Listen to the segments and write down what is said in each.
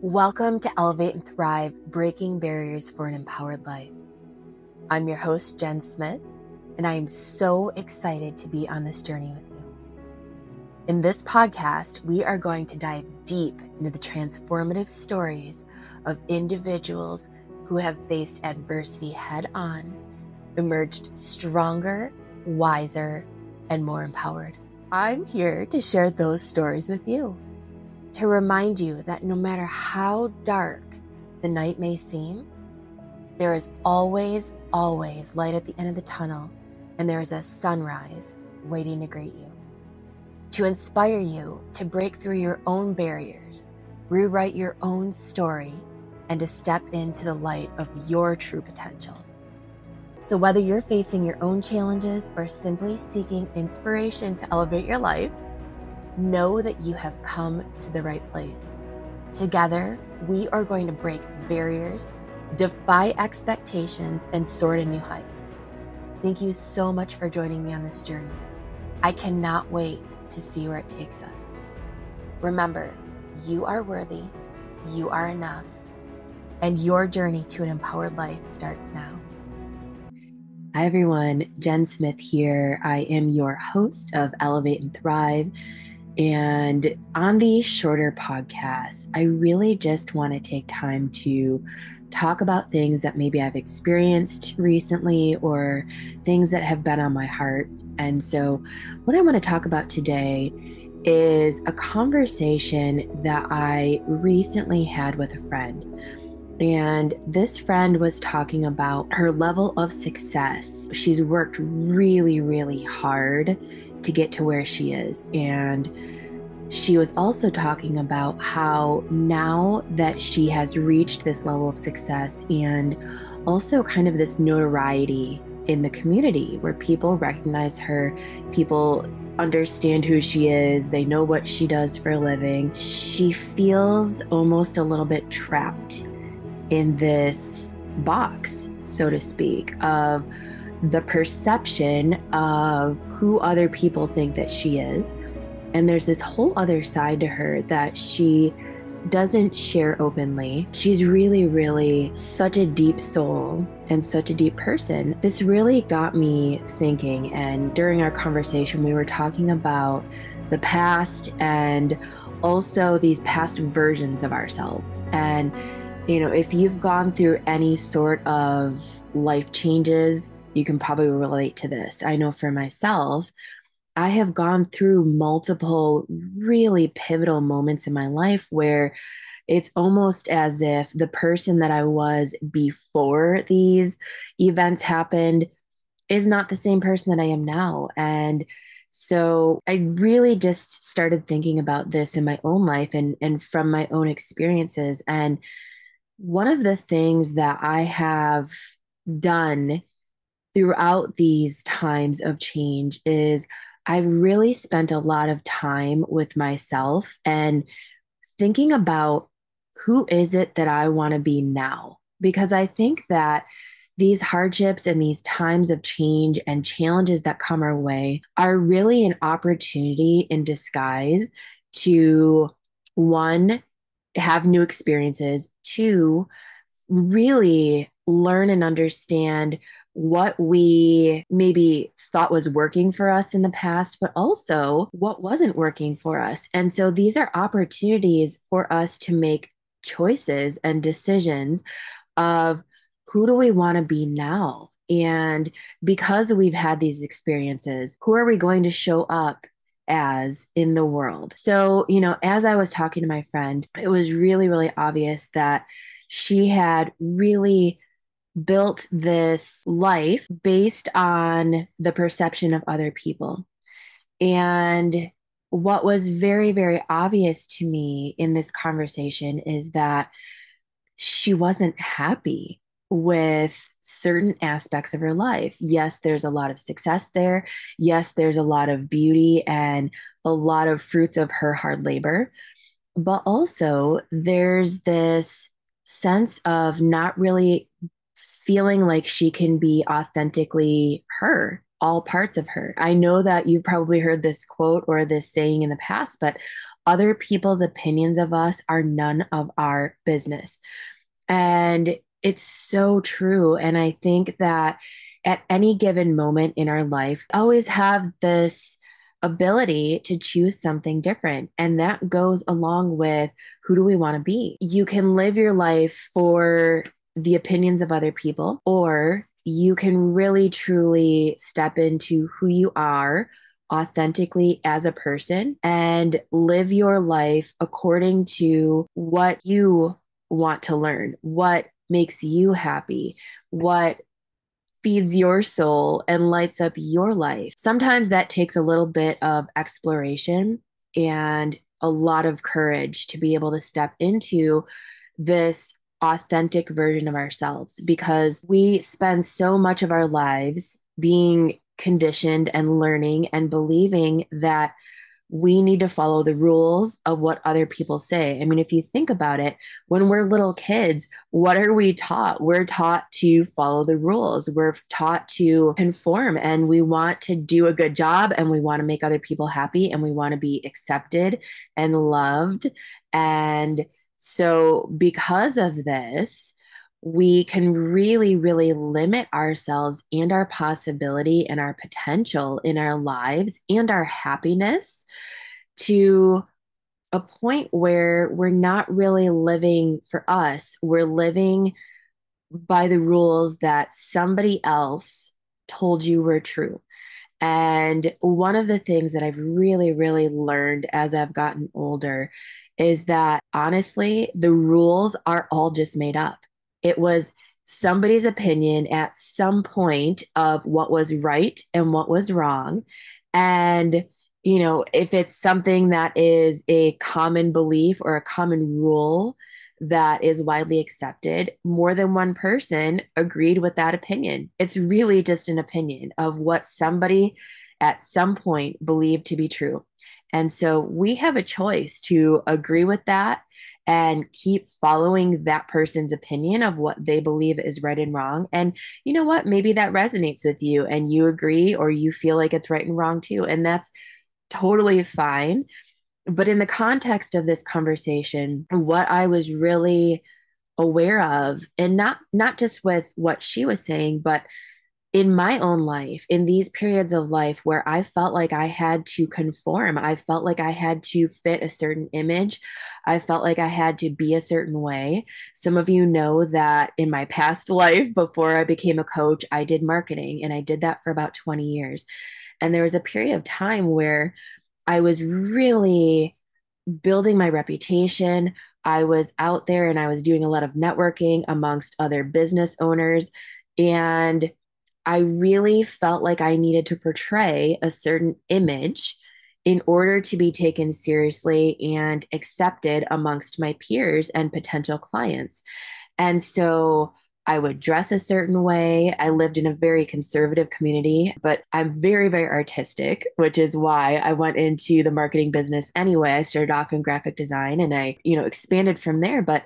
Welcome to Elevate and Thrive, Breaking Barriers for an Empowered Life. I'm your host, Jen Smith, and I am so excited to be on this journey with you. In this podcast, we are going to dive deep into the transformative stories of individuals who have faced adversity head on, emerged stronger, wiser, and more empowered. I'm here to share those stories with you, to remind you that no matter how dark the night may seem, there is always light at the end of the tunnel, and there is a sunrise waiting to greet you. To inspire you to break through your own barriers, rewrite your own story, and to step into the light of your true potential. So whether you're facing your own challenges or simply seeking inspiration to elevate your life, know that you have come to the right place. Together, we are going to break barriers, defy expectations, and soar to new heights. Thank you so much for joining me on this journey. I cannot wait to see where it takes us. Remember, you are worthy, you are enough, and your journey to an empowered life starts now. Hi everyone, Jen Smith here. I am your host of Elevate and Thrive. And on these shorter podcasts, I really just want to take time to talk about things that maybe I've experienced recently or things that have been on my heart. And so what I want to talk about today is a conversation that I recently had with a friend. And this friend was talking about her level of success. She's worked really hard to get to where she is. And she was also talking about how now that she has reached this level of success and also kind of this notoriety in the community where people recognize her, people understand who she is, they know what she does for a living, she feels almost a little bit trapped in this box, so to speak, of the perception of who other people think that she is. And there's this whole other side to her that she doesn't share openly. She's really such a deep soul and such a deep person. This really got me thinking. And during our conversation, we were talking about the past and also these past versions of ourselves. And you know, if you've gone through any sort of life changes, you can probably relate to this. I know for myself, I have gone through multiple really pivotal moments in my life where it's almost as if the person that I was before these events happened is not the same person that I am now. And so I really just started thinking about this in my own life and from my own experiences. And one of the things that I have done throughout these times of change is I've really spent a lot of time with myself and thinking about who is it that I want to be now? Because I think that these hardships and these times of change and challenges that come our way are really an opportunity in disguise to, one, have new experiences, two, really learn and understand what we maybe thought was working for us in the past, but also what wasn't working for us. And so these are opportunities for us to make choices and decisions of who do we want to be now? And because we've had these experiences, who are we going to show up as in the world? So, you know, as I was talking to my friend, it was really obvious that she had really built this life based on the perception of other people. And what was very obvious to me in this conversation is that she wasn't happy with certain aspects of her life. Yes, there's a lot of success there. Yes, there's a lot of beauty and a lot of fruits of her hard labor. But also, there's this sense of not really feeling like she can be authentically her, all parts of her. I know that you've probably heard this quote or this saying in the past, but Other people's opinions of us are none of our business. And it's so true. And I think that at any given moment in our life, we always have this ability to choose something different. And that goes along with who do we want to be? You can live your life for the opinions of other people, or you can really truly step into who you are authentically as a person and live your life according to what you want to learn, what makes you happy, what feeds your soul and lights up your life. Sometimes that takes a little bit of exploration and a lot of courage to be able to step into this authentic version of ourselves because we spend so much of our lives being conditioned and learning and believing that we need to follow the rules of what other people say. I mean, if you think about it, when we're little kids, what are we taught? We're taught to follow the rules. We're taught to conform, and we want to do a good job, and we want to make other people happy, and we want to be accepted and loved. And so, because of this, we can really, really limit ourselves and our possibility and our potential in our lives and our happiness to a point where we're not really living for us. We're living by the rules that somebody else told you were true. And one of the things that I've really, really learned as I've gotten older is that honestly, the rules are all just made up. It was somebody's opinion at some point of what was right and what was wrong. And, if it's something that is a common belief or a common rule that is widely accepted, more than one person agreed with that opinion. It's really just an opinion of what somebody at some point believed to be true. And so we have a choice to agree with that and keep following that person's opinion of what they believe is right and wrong. And you know what? Maybe that resonates with you and you agree or you feel like it's right and wrong too. And that's totally fine. But in the context of this conversation, what I was really aware of, and not just with what she was saying, but in my own life, in these periods of life where I felt like I had to conform, I felt like I had to fit a certain image, I felt like I had to be a certain way. Some of you know that in my past life, before I became a coach, I did marketing and I did that for about 20 years. And there was a period of time where I was really building my reputation. I was out there and I was doing a lot of networking amongst other business owners. And I really felt like I needed to portray a certain image in order to be taken seriously and accepted amongst my peers and potential clients. And so I would dress a certain way. I lived in a very conservative community, but I'm very, very artistic, which is why I went into the marketing business anyway. I started off in graphic design and I, expanded from there. But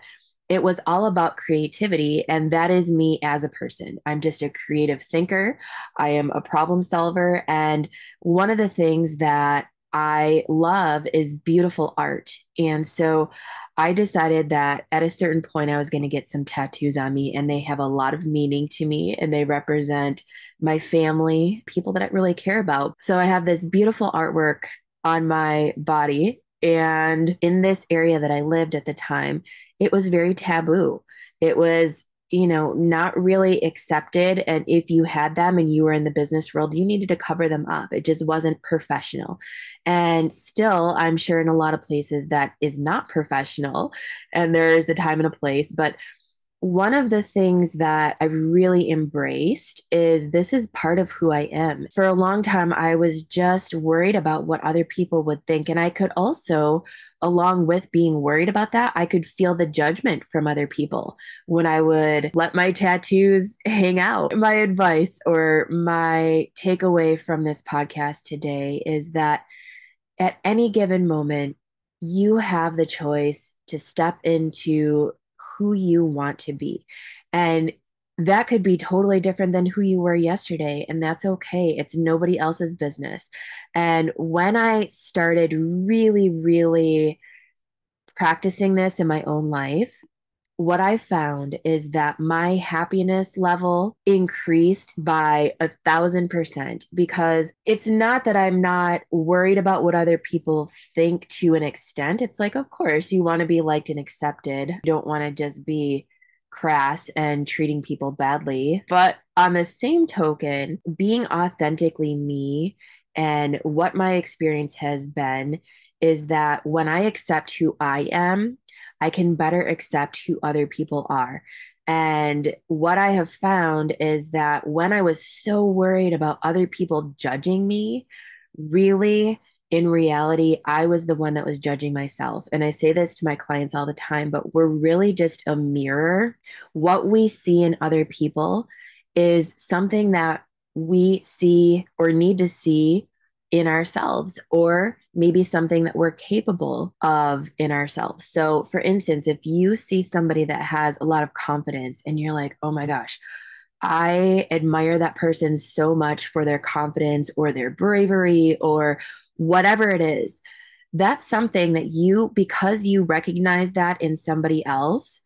it was all about creativity. And that is me as a person. I'm just a creative thinker. I am a problem solver. And one of the things that I love is beautiful art. And so I decided that at a certain point, I was going to get some tattoos on me, and they have a lot of meaning to me, and they represent my family, people that I really care about. So I have this beautiful artwork on my body. And in this area that I lived at the time, it was very taboo. It was not really accepted. And if you had them and you were in the business world, you needed to cover them up. It just wasn't professional. And still, I'm sure in a lot of places that is not professional. And there's a time and a place. But one of the things that I've really embraced is this is part of who I am. For a long time, I was just worried about what other people would think. And I could also, along with being worried about that, I could feel the judgment from other people when I would let my tattoos hang out. My advice or my takeaway from this podcast today is that at any given moment, you have the choice to step into who you want to be. And that could be totally different than who you were yesterday. And that's okay. It's nobody else's business. And when I started really, really practicing this in my own life, what I found is that my happiness level increased by 1,000% because it's not that I'm not worried about what other people think to an extent. It's like, of course, you want to be liked and accepted. You don't want to just be crass and treating people badly. But on the same token, being authentically me and what my experience has been is that when I accept who I am, I can better accept who other people are. And what I have found is that when I was so worried about other people judging me, really, in reality, I was the one that was judging myself. And I say this to my clients all the time, but we're really just a mirror. What we see in other people is something that we see or need to see in ourselves, or maybe something that we're capable of in ourselves. So, for instance, if you see somebody that has a lot of confidence and you're like, oh my gosh, I admire that person so much for their confidence or their bravery or whatever it is, that's something that you, because you recognize that in somebody else,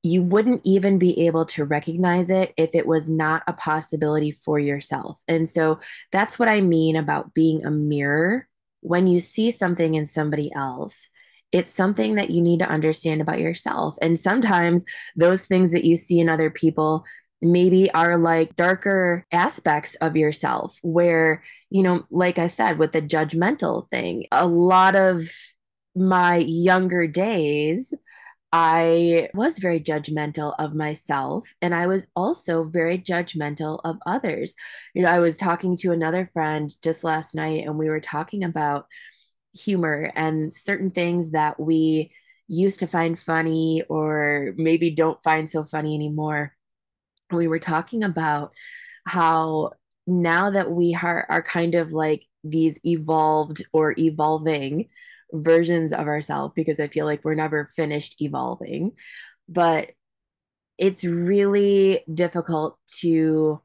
you wouldn't even be able to recognize it if it was not a possibility for yourself. And so that's what I mean about being a mirror. When you see something in somebody else, it's something that you need to understand about yourself. And sometimes those things that you see in other people maybe are like darker aspects of yourself where, like I said, with the judgmental thing, a lot of my younger days, I was very judgmental of myself, and I was also very judgmental of others. I was talking to another friend just last night, and we were talking about humor and certain things that we used to find funny or maybe don't find so funny anymore. We were talking about how now that we are kind of like these evolved or evolving versions of ourselves, because I feel like we're never finished evolving, but it's really difficult to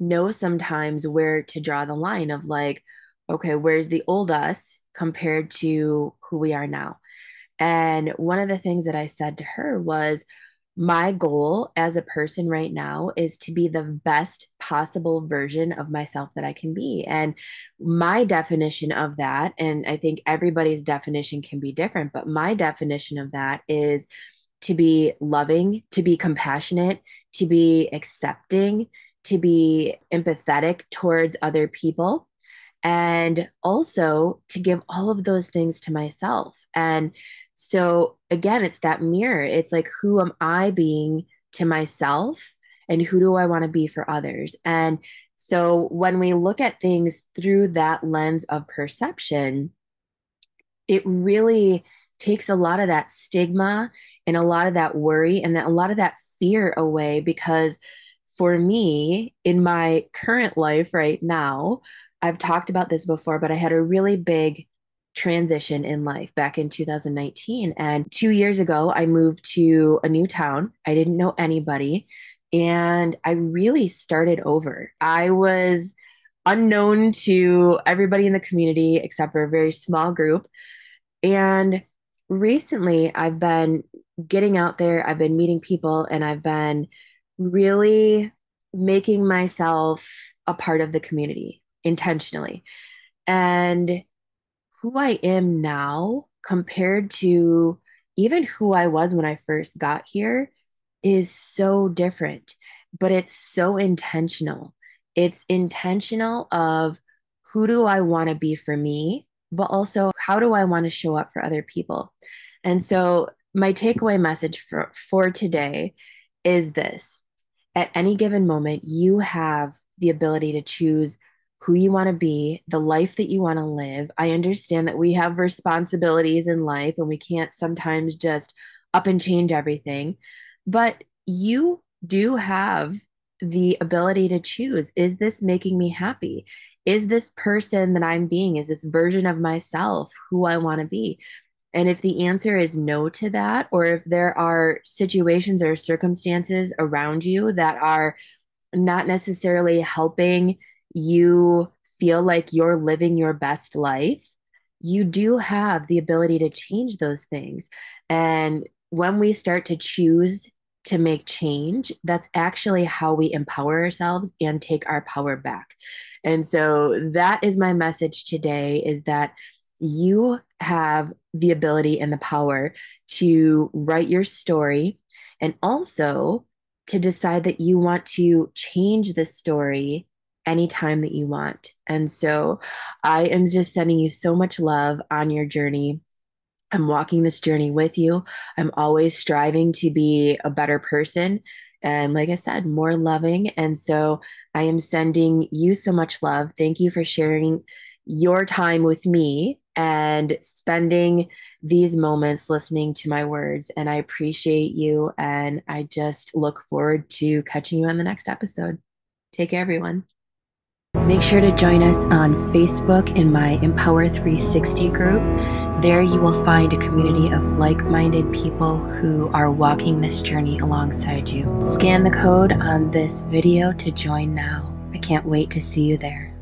know sometimes where to draw the line of like, okay, where's the old us compared to who we are now? And one of the things that I said to her was, my goal as a person right now is to be the best possible version of myself that I can be. And my definition of that, and I think everybody's definition can be different, but my definition of that is to be loving, to be compassionate, to be accepting, to be empathetic towards other people, and also to give all of those things to myself. And so, again, it's that mirror. It's like, who am I being to myself? And who do I want to be for others? And so, when we look at things through that lens of perception, it really takes a lot of that stigma and a lot of that worry and a lot of that fear away. Because for me, in my current life right now, I've talked about this before, but I had a really big transition in life back in 2019. And 2 years ago, I moved to a new town. I didn't know anybody. And I really started over. I was unknown to everybody in the community except for a very small group. And recently, I've been getting out there, I've been meeting people, and I've been really making myself a part of the community intentionally. And who I am now compared to even who I was when I first got here is so different, but it's so intentional. It's intentional of who do I want to be for me, but also how do I want to show up for other people. And so my takeaway message for today is this: at any given moment, you have the ability to choose who you want to be, the life that you want to live. I understand that we have responsibilities in life and we can't sometimes just up and change everything, but you do have the ability to choose, is this making me happy? Is this person that I'm being, is this version of myself who I want to be? And if the answer is no to that, or if there are situations or circumstances around you that are not necessarily helping you feel like you're living your best life, you do have the ability to change those things. And when we start to choose to make change, that's actually how we empower ourselves and take our power back. And so that is my message today, is that you have the ability and the power to write your story, and also to decide that you want to change the story anytime that you want. And so I am just sending you so much love on your journey. I'm walking this journey with you. I'm always striving to be a better person. And like I said, more loving. And so I am sending you so much love. Thank you for sharing your time with me and spending these moments listening to my words. And I appreciate you. And I just look forward to catching you on the next episode. Take care, everyone. Make sure to join us on Facebook in my Empower 360 group. There you will find a community of like-minded people who are walking this journey alongside you. Scan the code on this video to join now. I can't wait to see you there.